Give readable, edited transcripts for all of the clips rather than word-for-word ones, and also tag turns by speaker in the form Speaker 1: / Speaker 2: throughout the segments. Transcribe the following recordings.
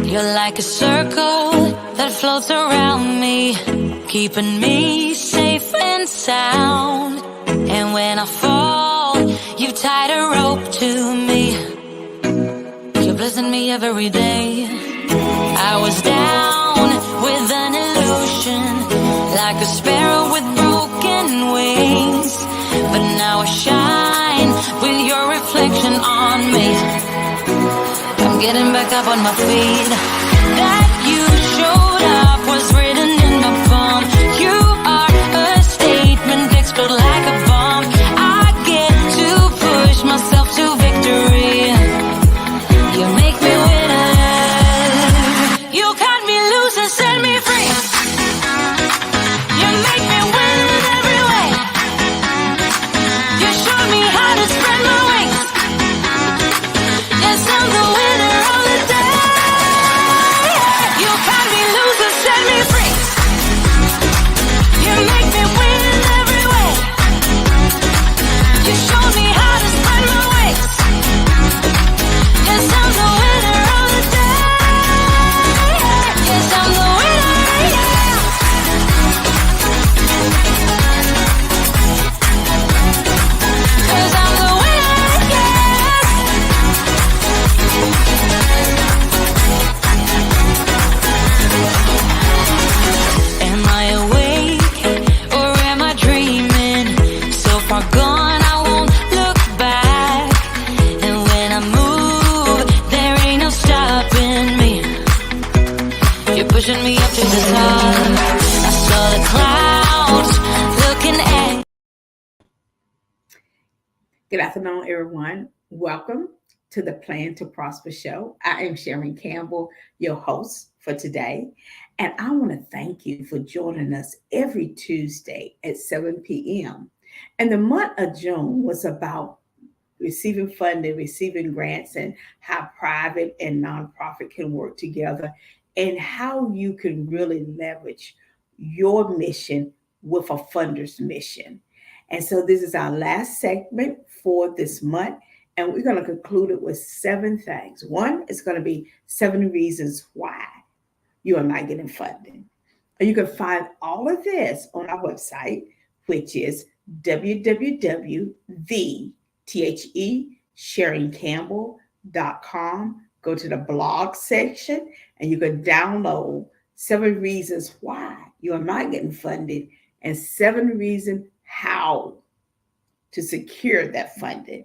Speaker 1: You're like a circle that floats around me, keeping me safe and sound. And when I fall, you tied a rope to me. You're blessing me every day. I was down with an illusion, like a sparrow with broken wings. But now I shine with your reflection on me. I'm getting back up on my feet. That you showed up was written in my palm. You are a statement, explode like a bomb. I get to push myself to victory. You make me winner. You cut me loose and set me free. You make me win in every way. You showed me how to spread my wings. Yes, I'm the winner of the day. You cut me loose and set me free. You make me win in every way. You showed me how to spread my wings. Yes, I'm the winner of the day. Yes, I'm the winner, yeah. 'Cause I'm the winner, yes. Am I awake or am I dreaming? So far gone, I won't look back. And when I move, there ain't no stopping me. You're pushing me up to the top. I saw the clouds looking at.
Speaker 2: Good afternoon, everyone. Welcome to the Plan to Prosper show. I am Sharon Campbell, your host for today. And I want to thank you for joining us every Tuesday at 7 p.m. And the month of June was about receiving funding, receiving grants, and how private and nonprofit can work together, and how you can really leverage your mission with a funder's mission. And so this is our last segment for this month, and we're going to conclude it with 7 things. One is going to be 7 reasons why you are not getting funding. And you can find all of this on our website, which is www.SharonCampbell.com. Go to the blog section and you can download 7 reasons why you are not getting funded and 7 reasons how to secure that funding.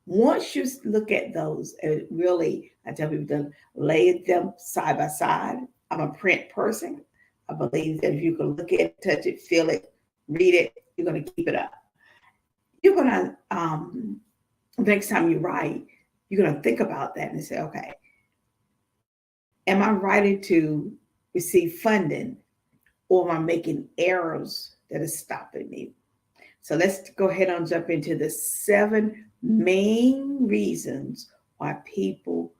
Speaker 2: Once you look at those, really, I tell people to lay them side by side. I'm a print person. I believe that if you can look at it, touch it, feel it, read it, you're going to keep it up. You're going to, next time you write, you're going to think about that and say, okay, am I writing to receive funding, or am I making errors that are stopping me? So let's go ahead and jump into the 7 main reasons why people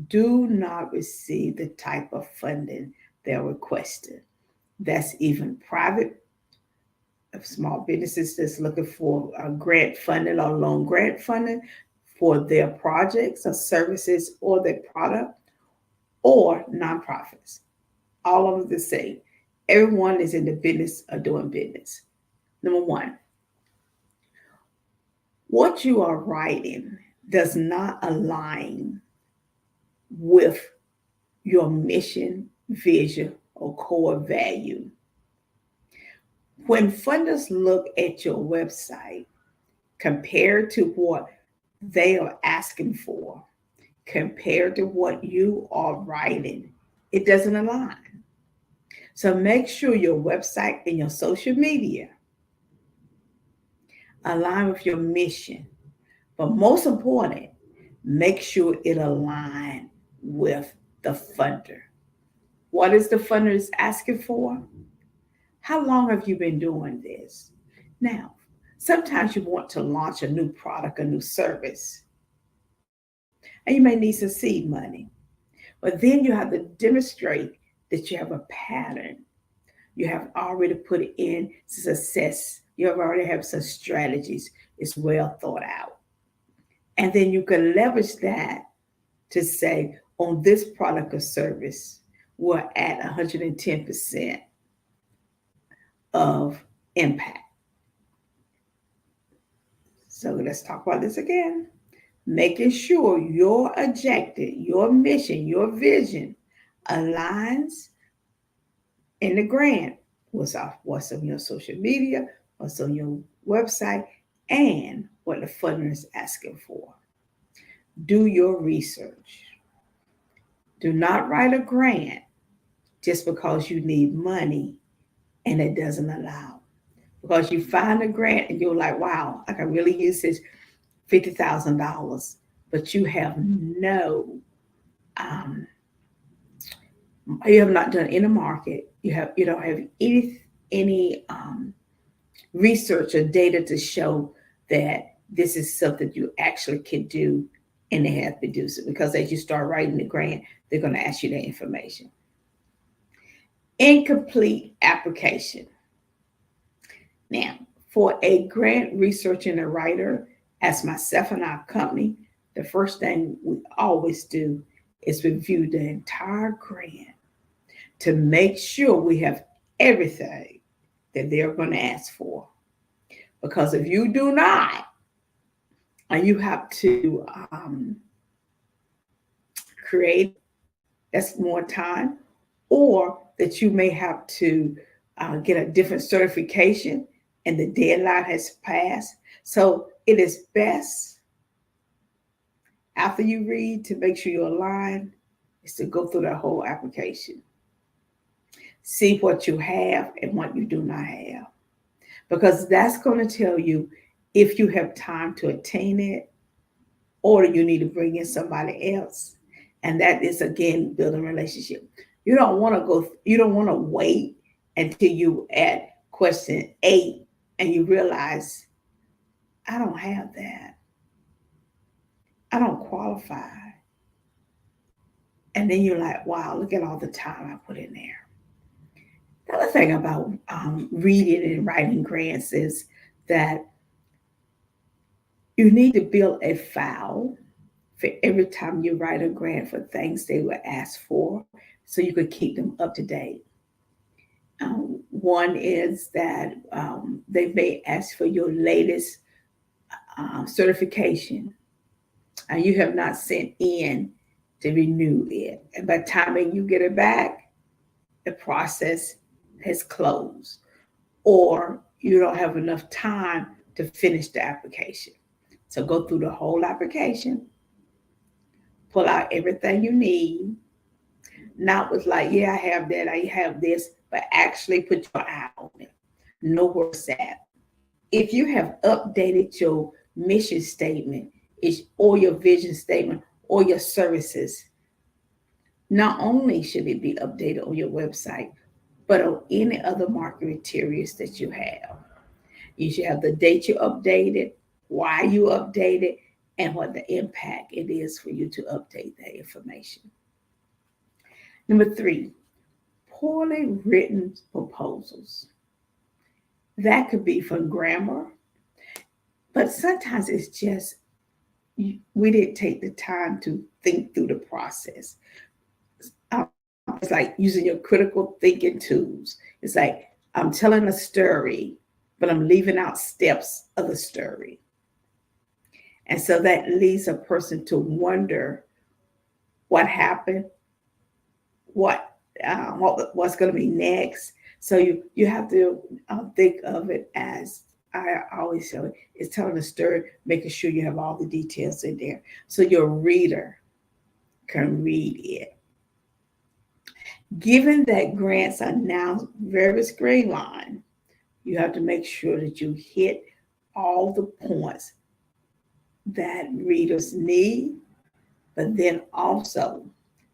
Speaker 2: do not receive the type of funding they're requesting. That's even private, small businesses that's looking for a grant funding or loan grant funding for their projects or services or their product, or nonprofits. All of them the same. Everyone is in the business of doing business. Number 1, what you are writing does not align with your mission, vision, or core value. When funders look at your website compared to what they are asking for, compared to what you are writing, it doesn't align. So make sure your website and your social media align with your mission. But most important, make sure it aligns with the funder. What is the funder is asking for? How long have you been doing this? Now, sometimes you want to launch a new product, a new service, and you may need some seed money. But then you have to demonstrate that you have a pattern. You have already put it in success. You have already have some strategies. It's well thought out. And then you can leverage that to say, on this product or service, we're at 110% of impact. So let's talk about this again. Making sure your objective, your mission, your vision aligns in the grant, what's on your social media, what's on your website, and what the funder is asking for. Do your research. Do not write a grant just because you need money and it doesn't allow. Because you find a grant and you're like, wow, I can really use this $50,000, but you have um, you have not done any market. You don't have any research or data to show that this is something you actually can do, and they have to do it, because as you start writing the grant, they're going to ask you that information. Incomplete application. Now, for a grant researcher and a writer, as myself and our company, the first thing we always do is review the entire grant to make sure we have everything that they're going to ask for. Because if you do not, and you have to create, that's more time, or that you may have to get a different certification and the deadline has passed. So it is best, after you read, to make sure you're aligned, is to go through the whole application. See what you have and what you do not have. Because that's going to tell you if you have time to attain it, or you need to bring in somebody else. And that is, again, building a relationship. You don't want to wait until you at question 8 and you realize, I don't have that. I don't qualify. And then you're like, wow, look at all the time I put in there. The other thing about reading and writing grants is that you need to build a file for every time you write a grant for things they were asked for, so you could keep them up to date. One is that they may ask for your latest certification, and you have not sent in to renew it. And by the time you get it back, the process has closed, or you don't have enough time to finish the application. So go through the whole application, pull out everything you need, not with like, yeah, I have that, I have this, but actually put your eye on it. Know where it's at. If you have updated your mission statement or your vision statement or your services, not only should it be updated on your website, but on any other marketing materials that you have. You should have the date you updated, why you updated, and what the impact it is for you to update that information. Number 3, poorly written proposals. That could be for grammar, but sometimes it's just we didn't take the time to think through the process. It's like using your critical thinking tools. It's like I'm telling a story, but I'm leaving out steps of the story. And so that leads a person to wonder what happened, what's going to be next. So you have to think of it as, I always say, it's telling a story, making sure you have all the details in there so your reader can read it. Given that grants are now very streamlined, you have to make sure that you hit all the points that readers need, but then also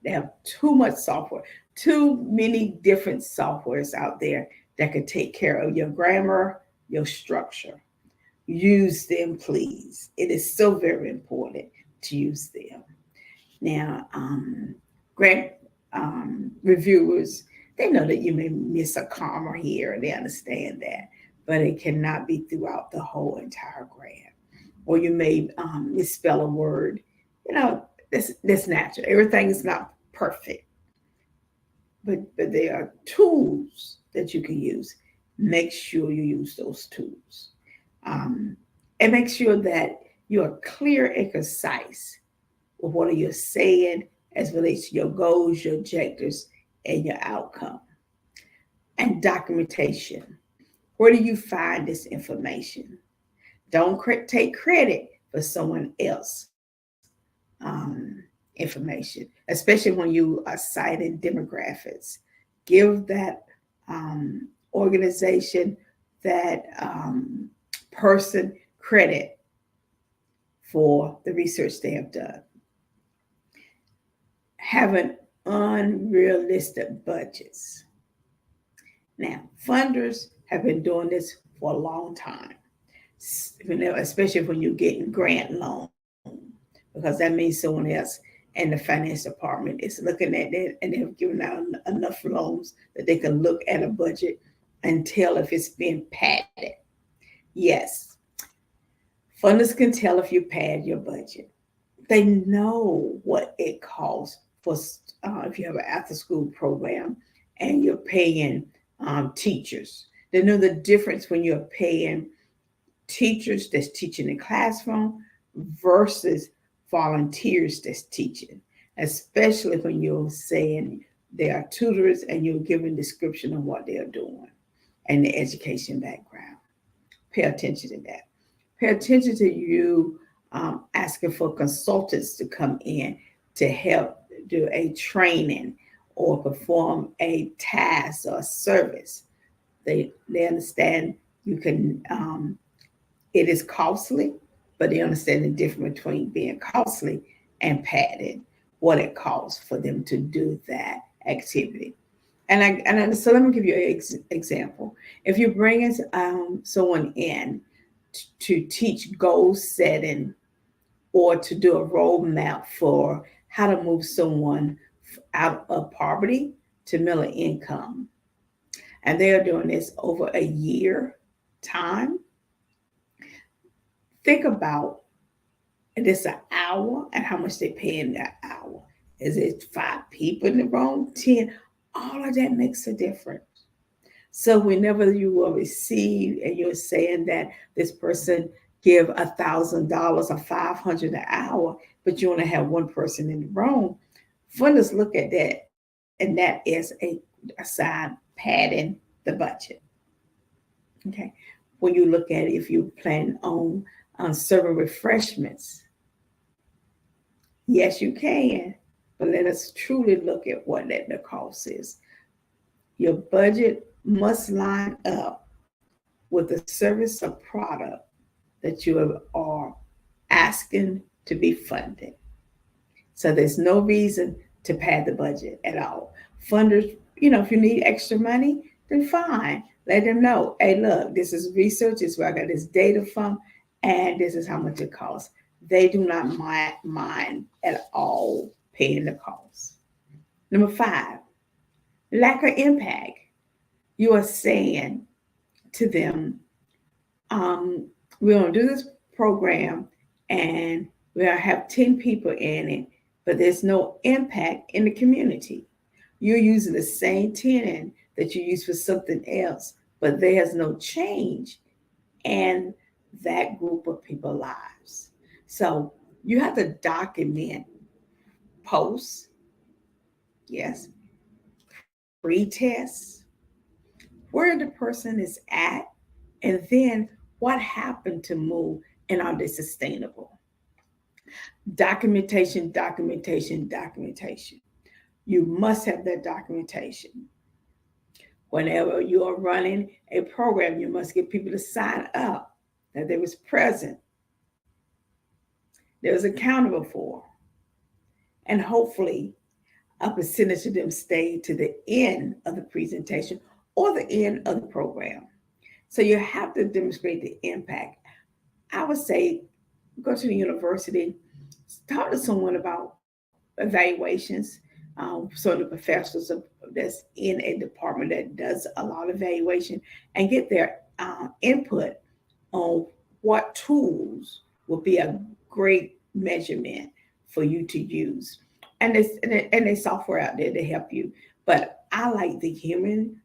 Speaker 2: they have too much software, too many different softwares out there that can take care of your grammar, your structure. Use them, please. It is so very important to use them. Now, grant reviewers, they know that you may miss a comma here, and they understand that, but it cannot be throughout the whole entire grant. Or you may misspell a word. That's natural. Everything is not perfect, but there are tools that you can use. Make sure you use those tools, um, and make sure that you are clear and concise with what you're saying as relates to your goals, your objectives, and your outcome. And documentation. Where do you find this information? Don't take credit for someone else information, especially when you are citing demographics. Give that organization, that person credit for the research they have done. Having unrealistic budgets. Now, funders have been doing this for a long time, especially when you're getting grant loan, because that means someone else in the finance department is looking at that and they've given out enough loans that they can look at a budget and tell if it's been padded. Yes, funders can tell if you pad your budget. They know what it costs for if you have an after-school program and you're paying teachers. They know the difference when you're paying teachers that's teaching in the classroom versus volunteers that's teaching, especially when you're saying they are tutors and you're giving description of what they're doing and the education background. Pay attention to that. Pay attention to you asking for consultants to come in to help do a training or perform a task or a service. They understand you can, it is costly, but they understand the difference between being costly and padded, what it costs for them to do that activity. So let me give you an example. If you're bringing someone in to teach goal setting or to do a roadmap for how to move someone out of poverty to middle income, and they are doing this over a year time, think about this an hour and how much they pay in that hour. Is it 5 people in the room, 10? All of that makes a difference. So whenever you will receive and you're saying that this person give $1,000 or $500 an hour, but you only have one person in the room, funders look at that, and that is a sign padding the budget. Okay, when you look at it, if you plan on serving refreshments, yes, you can, but let us truly look at what the cost is. Your budget must line up with the service or product that you are asking to be funded. So there's no reason to pad the budget at all. Funders, if you need extra money, then fine. Let them know, hey, look, this is research, this is where I got this data from, and this is how much it costs. They do not mind at all paying the cost. Number 5, lack of impact. You are saying to them, we're going to do this program and we'll have 10 people in it, but there's no impact in the community. You're using the same 10 that you use for something else, but there's no change in that group of people's lives. So you have to document posts, yes, pre-tests, where the person is at, and then what happened to move and are they sustainable? Documentation, documentation, documentation. You must have that documentation. Whenever you are running a program, you must get people to sign up that they was present, they was accountable for, and hopefully a percentage of them stay to the end of the presentation or the end of the program. So you have to demonstrate the impact. I would say go to the university, talk to someone about evaluations. So the professors that's in a department that does a lot of evaluation, and get their input on what tools will be a great measurement for you to use. And there's software out there to help you. But I like the human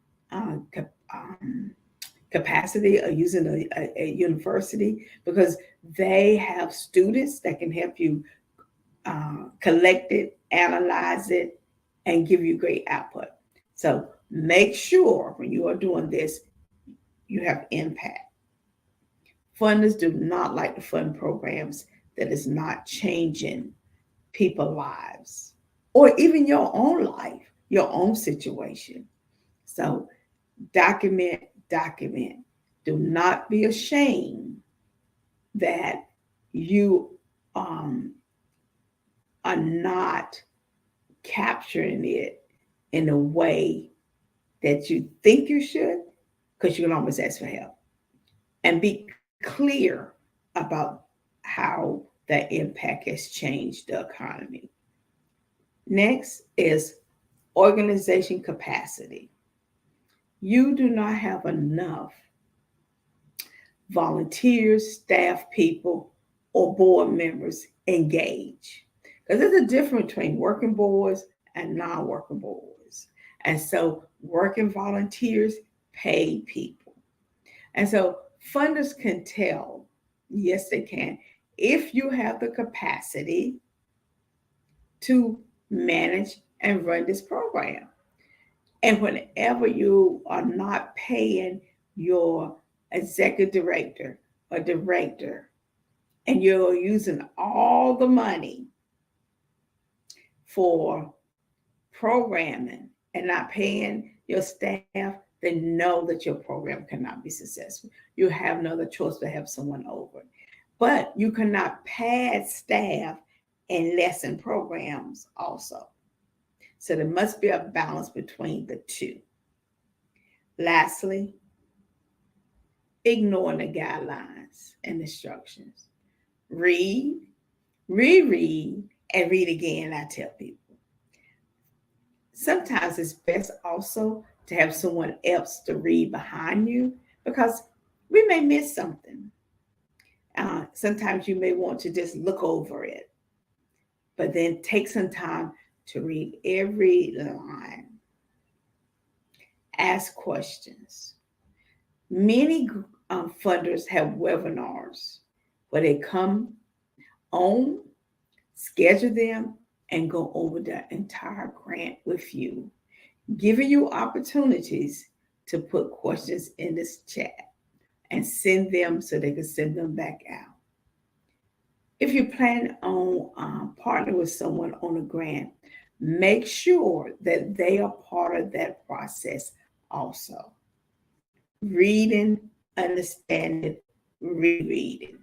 Speaker 2: capacity of using a university, because they have students that can help you collect it, analyze it, and give you great output. So make sure when you are doing this, you have impact. Funders do not like to fund programs that is not changing people's lives, or even your own life, your own situation. So document. Do not be ashamed that you are not capturing it in a way that you think you should, because you can always ask for help. And be clear about how that impact has changed the economy. Next is organization capacity. You do not have enough volunteers, staff people, or board members engaged. Because there's a difference between working boards and non-working boards. And so working volunteers, paid people. And so funders can tell, yes, they can, if you have the capacity to manage and run this program. And whenever you are not paying your executive director or director, and you're using all the money for programming and not paying your staff, then know that your program cannot be successful. You have no other choice to have someone over. But you cannot pad staff and lessen programs also. So there must be a balance between the two. Lastly, ignoring the guidelines and instructions. Read, reread, and read again, I tell people. Sometimes it's best also to have someone else to read behind you, because we may miss something. Sometimes you may want to just look over it, but then take some time to read every line. Ask questions. Many funders have webinars where they come on, schedule them, and go over the entire grant with you, giving you opportunities to put questions in this chat and send them so they can send them back out. If you plan on partnering with someone on a grant, make sure that they are part of that process also. Reading, understanding, rereading.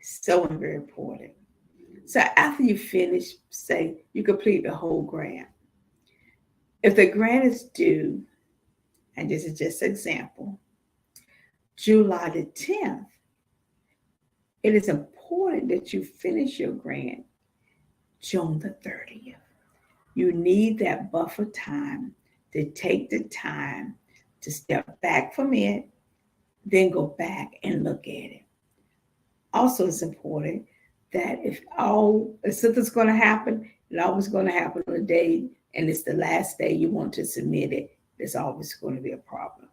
Speaker 2: So very important. So after you finish, say you complete the whole grant. If the grant is due, and this is just an example, July the 10th, it is important that you finish your grant June the 30th. You need that buffer time to take the time to step back from it, then go back and look at it. Also, it's important that if something's going to happen, it's always going to happen on a day, and it's the last day you want to submit it, there's always going to be a problem.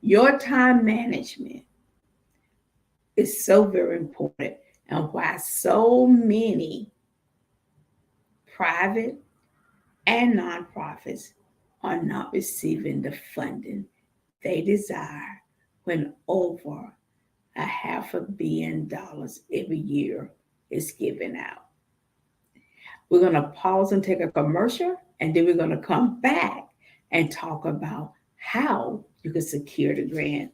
Speaker 2: Your time management is so very important, and why so many private and nonprofits are not receiving the funding they desire when over $500 million every year is given out. We're going to pause and take a commercial, and then we're going to come back and talk about how you can secure the grant.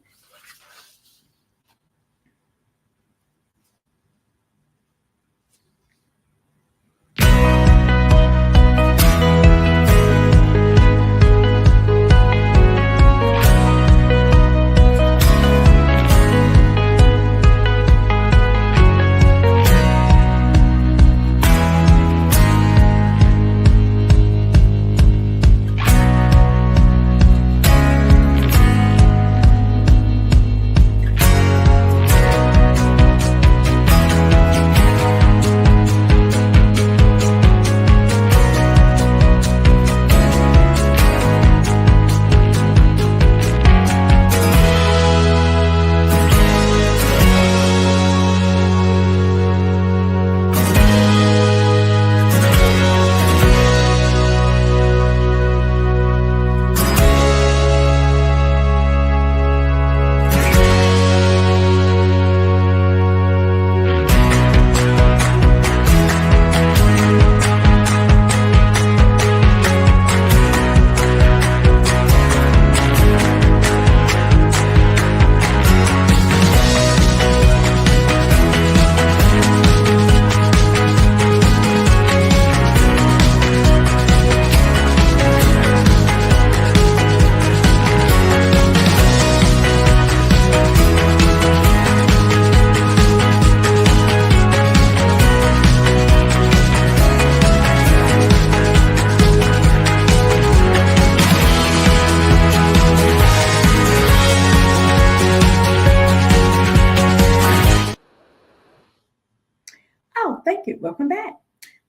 Speaker 2: thank you. Welcome back.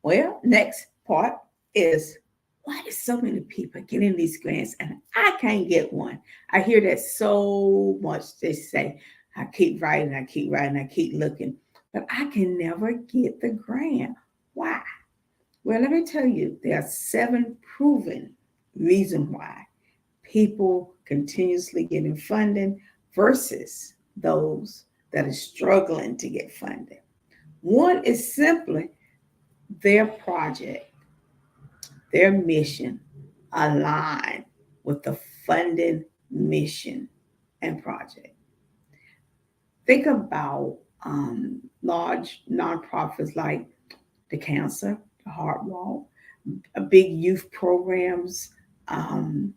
Speaker 2: Well, next part is why do so many people getting these grants and I can't get one? I hear that so much. They say, I keep writing, I keep writing, I keep looking, but I can never get the grant. Why? Well, let me tell you, there are 7 proven reasons why people continuously getting funding versus those that are struggling to get funded. One is simply their project, their mission align with the funding mission and project. Think about large nonprofits like the Cancer, the Heart Wall, big youth programs, um,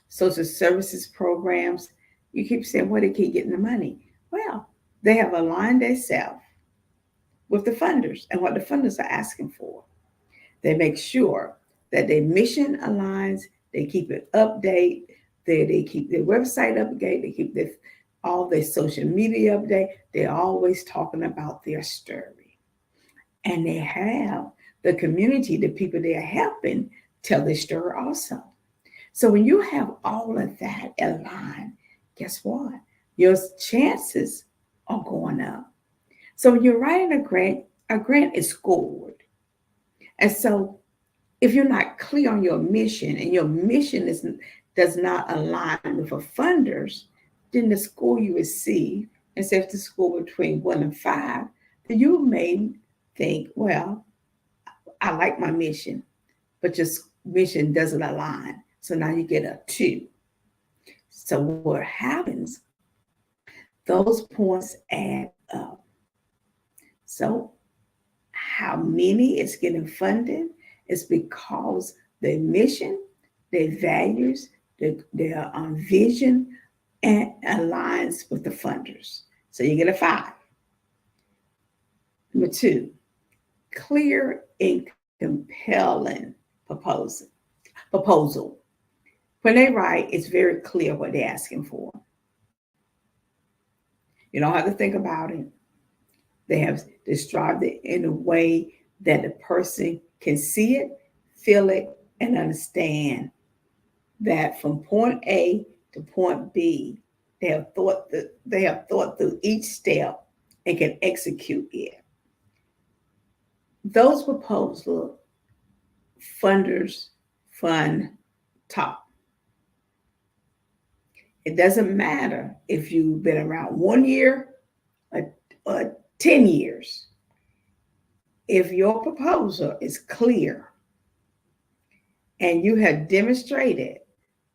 Speaker 2: social services programs. You keep saying, where they keep getting the money? Well, they have aligned themselves with the funders and what the funders are asking for. They make sure that their mission aligns, they keep it update, they keep their website update, they keep all their social media update. They're always talking about their story. And they have the community, the people they are helping, tell their story also. So when you have all of that aligned, guess what? Your chances are going up. So when you're writing a grant is scored. And so if you're not clear on your mission and your mission does not align with the funders, then the score you receive, instead of the score between 1 and 5, then you may think, well, I like my mission, but your mission doesn't align. So now you get a 2. So what happens, those points add up. So how many is getting funded is because their mission, their values, their vision, and aligns with the funders. So you get a 5. Number 2, clear and compelling proposal. When they write, it's very clear what they're asking for. You don't have to think about it. They have described it in a way that the person can see it, feel it, and understand that from point A to point B, they have thought through each step and can execute it. Those proposals, funders fund top. It doesn't matter if you've been around 1 year or 10 years. If your proposal is clear and you have demonstrated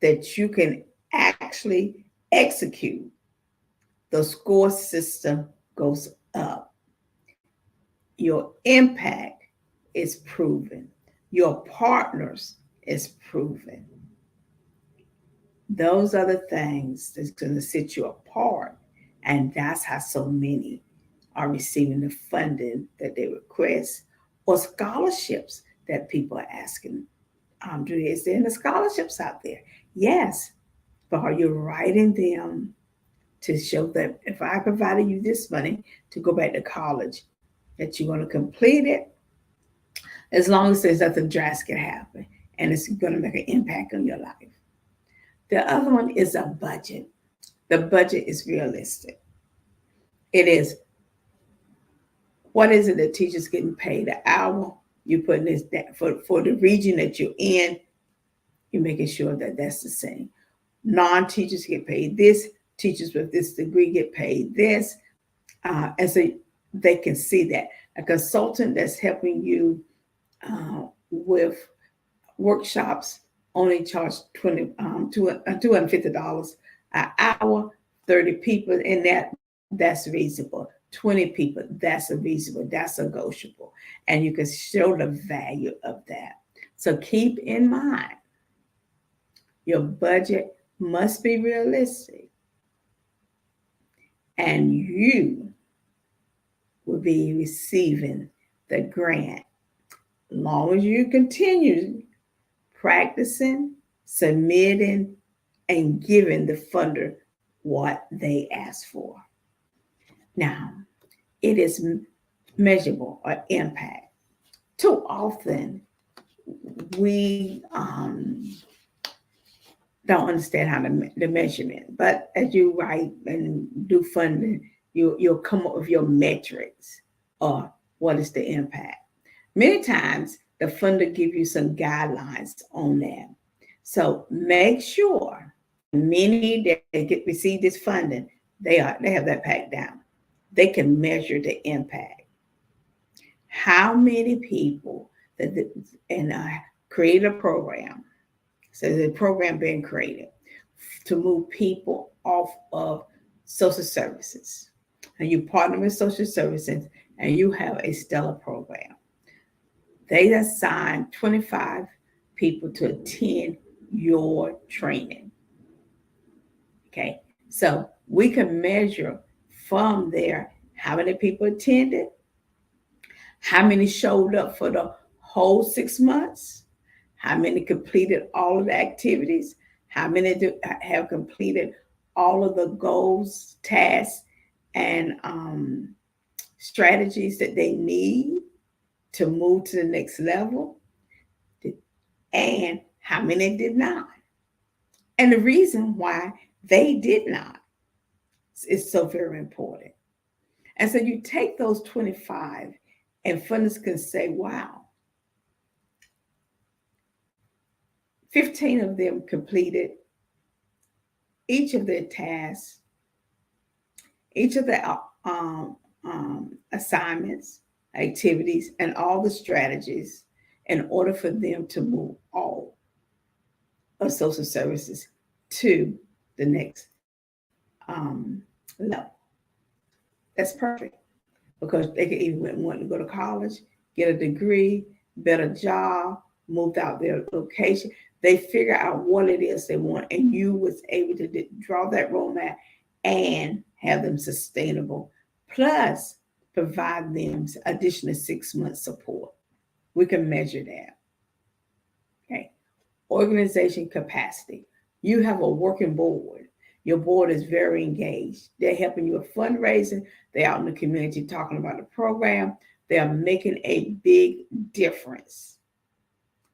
Speaker 2: that you can actually execute, the score system goes up. Your impact is proven. Your partners is proven. Those are the things that's going to set you apart. And that's how so many are receiving the funding that they request or scholarships that people are asking. Is there any scholarships out there? Yes. But are you writing them to show that if I provided you this money to go back to college, that you're going to complete it, as long as there's nothing drastic happen and it's going to make an impact on your life. The other one is a budget. The budget is realistic. It is, what is it that teachers getting paid an hour? You put this for the region that you're in, you're making sure that that's the same. Non-teachers get paid this. Teachers with this degree get paid this. And so they can see that. A consultant that's helping you with workshops only charge $250 an hour, 30 people in that's reasonable. 20 people, that's reasonable, that's negotiable. And you can show the value of that. So keep in mind, your budget must be realistic. And you will be receiving the grant as long as you continue practicing, submitting, and giving the funder what they ask for. Now, it is measurable or impact. Too often we don't understand how to the measurement, but as you write and do funding, you'll come up with your metrics or what is the impact. Many times the funder give you some guidelines on that. So make sure many that receive this funding, they have that packed down. They can measure the impact. How many people that and create a program. So the program being created to move people off of social services. And you partner with social services and you have a stellar program. They assign 25 people to attend your training. Okay, so we can measure from there how many people attended, how many showed up for the whole 6 months, how many completed all of the activities, how many have completed all of the goals, tasks, and strategies that they need to move to the next level, and how many did not. And the reason why they did not is so very important. And so you take those 25, and funders can say, wow, 15 of them completed each of their tasks, each of the assignments, activities, and all the strategies in order for them to move all of social services to the next level. That's perfect because they can even want to go to college, get a degree, better job, moved out their location. They figure out what it is they want, and you was able to draw that roadmap and have them sustainable, plus provide them additional 6 months support. We can measure that. Okay. Organization capacity. You have a working board. Your board is very engaged. They're helping you with fundraising. They're out in the community talking about the program. They are making a big difference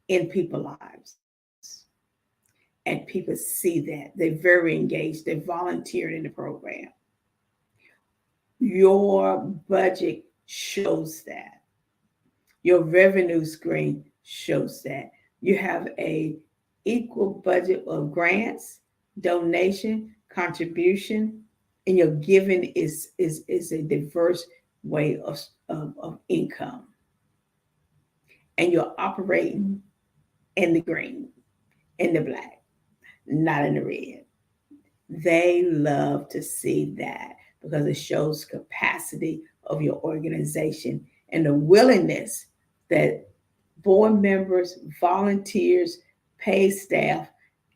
Speaker 2: in people's lives. And people see that. They're very engaged. They're volunteered in the program. Your budget shows that. Your revenue screen shows that. You have a equal budget of grants, donation, contribution, and your giving is a diverse way of income. And you're operating in the green, in the black, not in the red. They love to see that because it shows capacity of your organization and the willingness that board members, volunteers, paid staff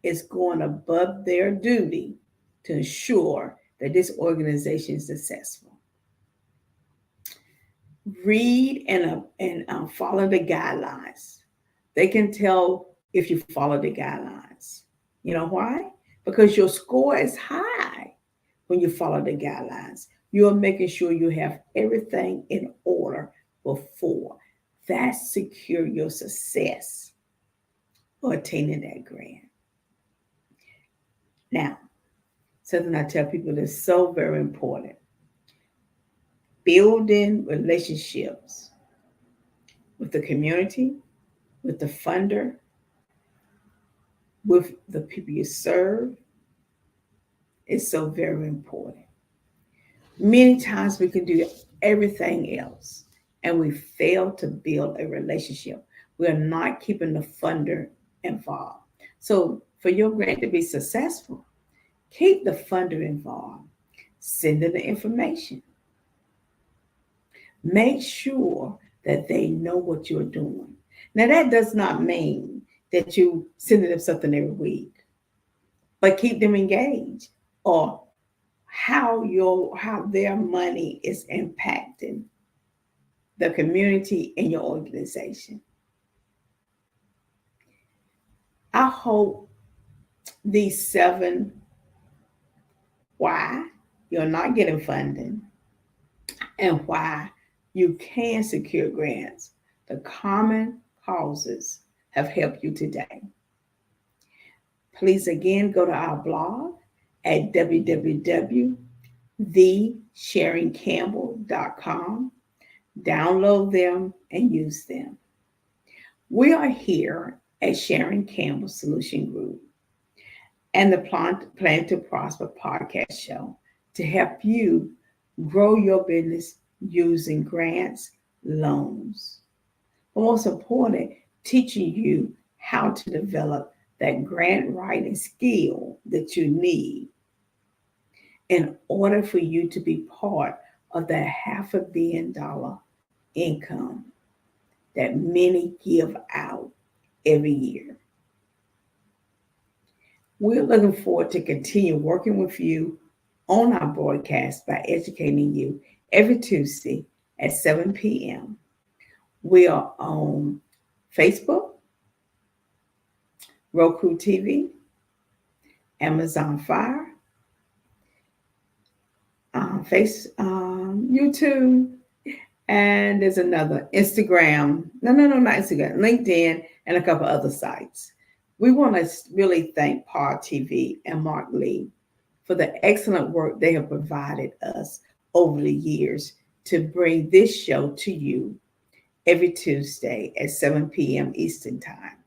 Speaker 2: is going above their duty to ensure that this organization is successful. Read and follow the guidelines. They can tell if you follow the guidelines. You know why? Because your score is high when you follow the guidelines. You're making sure you have everything in order before. That secure your success for attaining that grant. Now, something I tell people that's so very important. Building relationships with the community, with the funder, with the people you serve is so very important. Many times we can do everything else and we fail to build a relationship. We are not keeping the funder involved. So for your grant to be successful, keep the funder involved. Send them the information. Make sure that they know what you're doing. Now, that does not mean that you send them something every week, but keep them engaged or how their money is impacting the community and your organization. I hope these 7 why you're not getting funding and why You can secure grants. The common causes have helped you today. Please again go to our blog at www.thesharoncampbell.com. Download them and use them. We are here at Sharon Campbell Solution Group and the Plan to Prosper podcast show to help you grow your business using grants, loans. But most important, teaching you how to develop that grant writing skill that you need in order for you to be part of that $500 million income that many give out every year. We're looking forward to continue working with you on our broadcast by educating you every Tuesday at 7 p.m. We are on Facebook, Roku TV, Amazon Fire, YouTube, and there's another Instagram. No, not Instagram, LinkedIn, and a couple other sites. We want to really thank Par TV and Mark Lee for the excellent work they have provided us over the years to bring this show to you every Tuesday at 7 p.m. Eastern Time.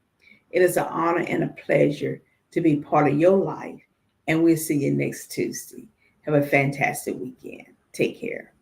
Speaker 2: It is an honor and a pleasure to be part of your life, and we'll see you next Tuesday. Have a fantastic weekend. Take care.